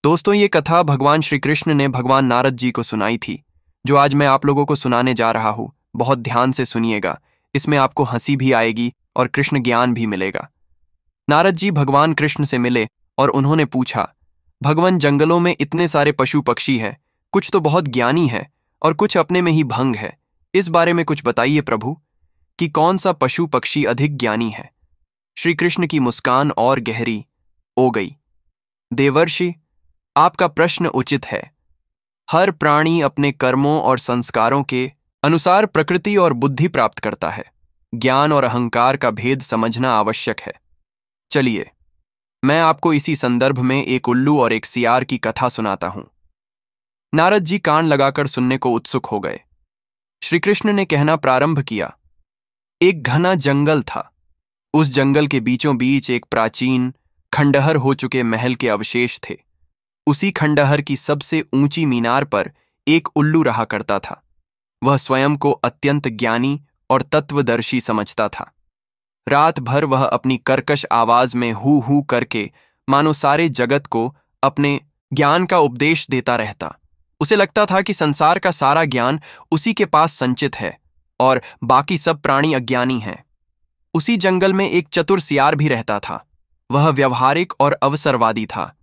दोस्तों, ये कथा भगवान श्री कृष्ण ने भगवान नारद जी को सुनाई थी, जो आज मैं आप लोगों को सुनाने जा रहा हूँ। बहुत ध्यान से सुनिएगा, इसमें आपको हंसी भी आएगी और कृष्ण ज्ञान भी मिलेगा। नारद जी भगवान कृष्ण से मिले और उन्होंने पूछा, भगवान, जंगलों में इतने सारे पशु पक्षी हैं, कुछ तो बहुत ज्ञानी है और कुछ अपने में ही भंग है। इस बारे में कुछ बताइए प्रभु, कि कौन सा पशु पक्षी अधिक ज्ञानी है। श्री कृष्ण की मुस्कान और गहरी हो गई। देवर्षि, आपका प्रश्न उचित है। हर प्राणी अपने कर्मों और संस्कारों के अनुसार प्रकृति और बुद्धि प्राप्त करता है। ज्ञान और अहंकार का भेद समझना आवश्यक है। चलिए, मैं आपको इसी संदर्भ में एक उल्लू और एक सियार की कथा सुनाता हूं। नारद जी कान लगाकर सुनने को उत्सुक हो गए। श्री कृष्ण ने कहना प्रारंभ किया, एक घना जंगल था। उस जंगल के बीचों बीच एक प्राचीन खंडहर हो चुके महल के अवशेष थे। उसी खंडहर की सबसे ऊंची मीनार पर एक उल्लू रहा करता था। वह स्वयं को अत्यंत ज्ञानी और तत्वदर्शी समझता था। रात भर वह अपनी कर्कश आवाज में हू हू करके मानो सारे जगत को अपने ज्ञान का उपदेश देता रहता। उसे लगता था कि संसार का सारा ज्ञान उसी के पास संचित है और बाकी सब प्राणी अज्ञानी हैं। उसी जंगल में एक चतुर सियार भी रहता था। वह व्यवहारिक और अवसरवादी था।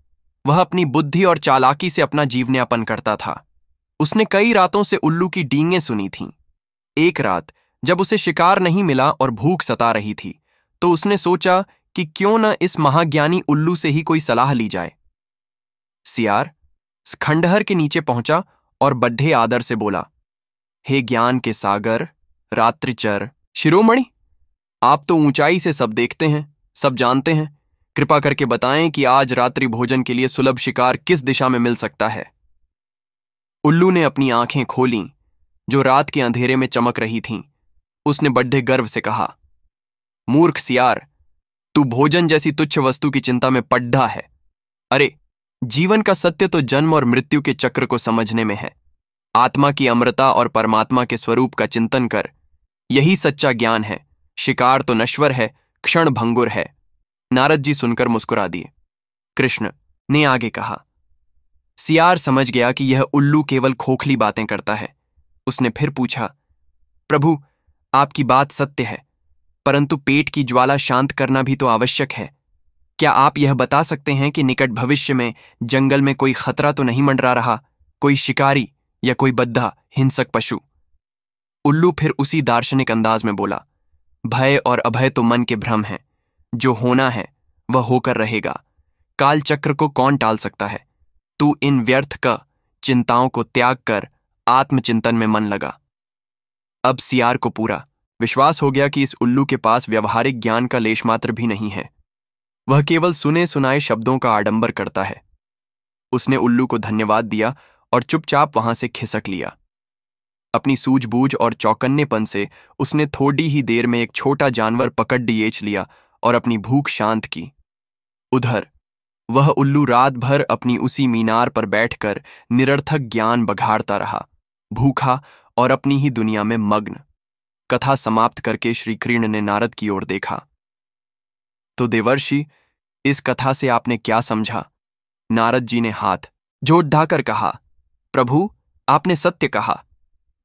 वह अपनी बुद्धि और चालाकी से अपना जीवनयापन करता था। उसने कई रातों से उल्लू की डींगें सुनी थीं। एक रात जब उसे शिकार नहीं मिला और भूख सता रही थी, तो उसने सोचा कि क्यों न इस महाज्ञानी उल्लू से ही कोई सलाह ली जाए। सियार खंडहर के नीचे पहुंचा और बड्ढे आदर से बोला, हे ज्ञान के सागर, रात्रिचर, शिरोमणि, आप तो ऊंचाई से सब देखते हैं, सब जानते हैं। कृपा करके बताएं कि आज रात्रि भोजन के लिए सुलभ शिकार किस दिशा में मिल सकता है। उल्लू ने अपनी आंखें खोलीं, जो रात के अंधेरे में चमक रही थीं। उसने बड्ढे गर्व से कहा, मूर्ख सियार, तू भोजन जैसी तुच्छ वस्तु की चिंता में पड्ढा है। अरे, जीवन का सत्य तो जन्म और मृत्यु के चक्र को समझने में है। आत्मा की अमरता और परमात्मा के स्वरूप का चिंतन कर, यही सच्चा ज्ञान है। शिकार तो नश्वर है, क्षण भंगुर है। नारद जी सुनकर मुस्कुरा दिए। कृष्ण ने आगे कहा, सियार समझ गया कि यह उल्लू केवल खोखली बातें करता है। उसने फिर पूछा, प्रभु, आपकी बात सत्य है, परंतु पेट की ज्वाला शांत करना भी तो आवश्यक है। क्या आप यह बता सकते हैं कि निकट भविष्य में जंगल में कोई खतरा तो नहीं मंडरा रहा, कोई शिकारी या कोई बद्धा हिंसक पशु? उल्लू फिर उसी दार्शनिक अंदाज में बोला, भय और अभय तो मन के भ्रम हैं। जो होना है वह होकर रहेगा। काल चक्र को कौन टाल सकता है? तू इन व्यर्थ का चिंताओं को त्याग कर आत्मचिंतन में मन लगा। अब सियार को पूरा विश्वास हो गया कि इस उल्लू के पास व्यवहारिक ज्ञान का लेश मात्र भी नहीं है। वह केवल सुने सुनाए शब्दों का आडंबर करता है। उसने उल्लू को धन्यवाद दिया और चुपचाप वहां से खिसक लिया। अपनी सूझबूझ और चौकन्नेपन से उसने थोड़ी ही देर में एक छोटा जानवर पकड़ लिएच लिया और अपनी भूख शांत की। उधर वह उल्लू रात भर अपनी उसी मीनार पर बैठकर निरर्थक ज्ञान बघाड़ता रहा, भूखा और अपनी ही दुनिया में मग्न। कथा समाप्त करके श्री कृष्ण ने नारद की ओर देखा। तो देवर्षि, इस कथा से आपने क्या समझा? नारद जी ने हाथ जोड़ ढाकर कहा, प्रभु, आपने सत्य कहा।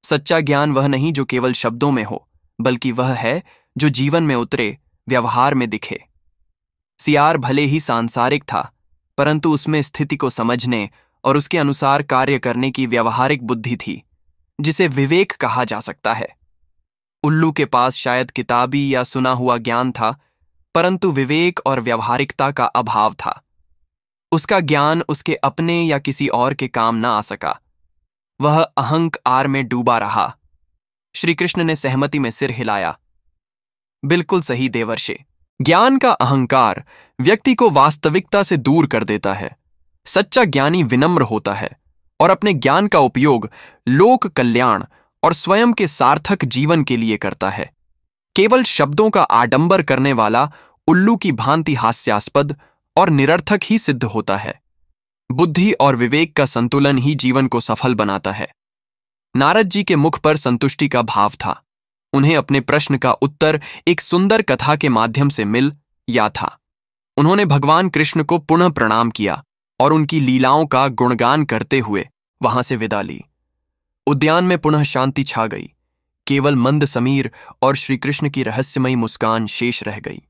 सच्चा ज्ञान वह नहीं जो केवल शब्दों में हो, बल्कि वह है जो जीवन में उतरे, व्यवहार में दिखे। सियार भले ही सांसारिक था, परंतु उसमें स्थिति को समझने और उसके अनुसार कार्य करने की व्यवहारिक बुद्धि थी, जिसे विवेक कहा जा सकता है। उल्लू के पास शायद किताबी या सुना हुआ ज्ञान था, परंतु विवेक और व्यवहारिकता का अभाव था। उसका ज्ञान उसके अपने या किसी और के काम न आ सका। वह अहंकार में डूबा रहा। श्री कृष्ण ने सहमति में सिर हिलाया। बिल्कुल सही देवर्षि। ज्ञान का अहंकार व्यक्ति को वास्तविकता से दूर कर देता है। सच्चा ज्ञानी विनम्र होता है और अपने ज्ञान का उपयोग लोक कल्याण और स्वयं के सार्थक जीवन के लिए करता है। केवल शब्दों का आडंबर करने वाला उल्लू की भांति हास्यास्पद और निरर्थक ही सिद्ध होता है। बुद्धि और विवेक का संतुलन ही जीवन को सफल बनाता है। नारद जी के मुख पर संतुष्टि का भाव था। उन्हें अपने प्रश्न का उत्तर एक सुंदर कथा के माध्यम से मिल या था। उन्होंने भगवान कृष्ण को पुनः प्रणाम किया और उनकी लीलाओं का गुणगान करते हुए वहां से विदा ली। उद्यान में पुनः शांति छा गई। केवल मंद समीर और श्री कृष्ण की रहस्यमयी मुस्कान शेष रह गई।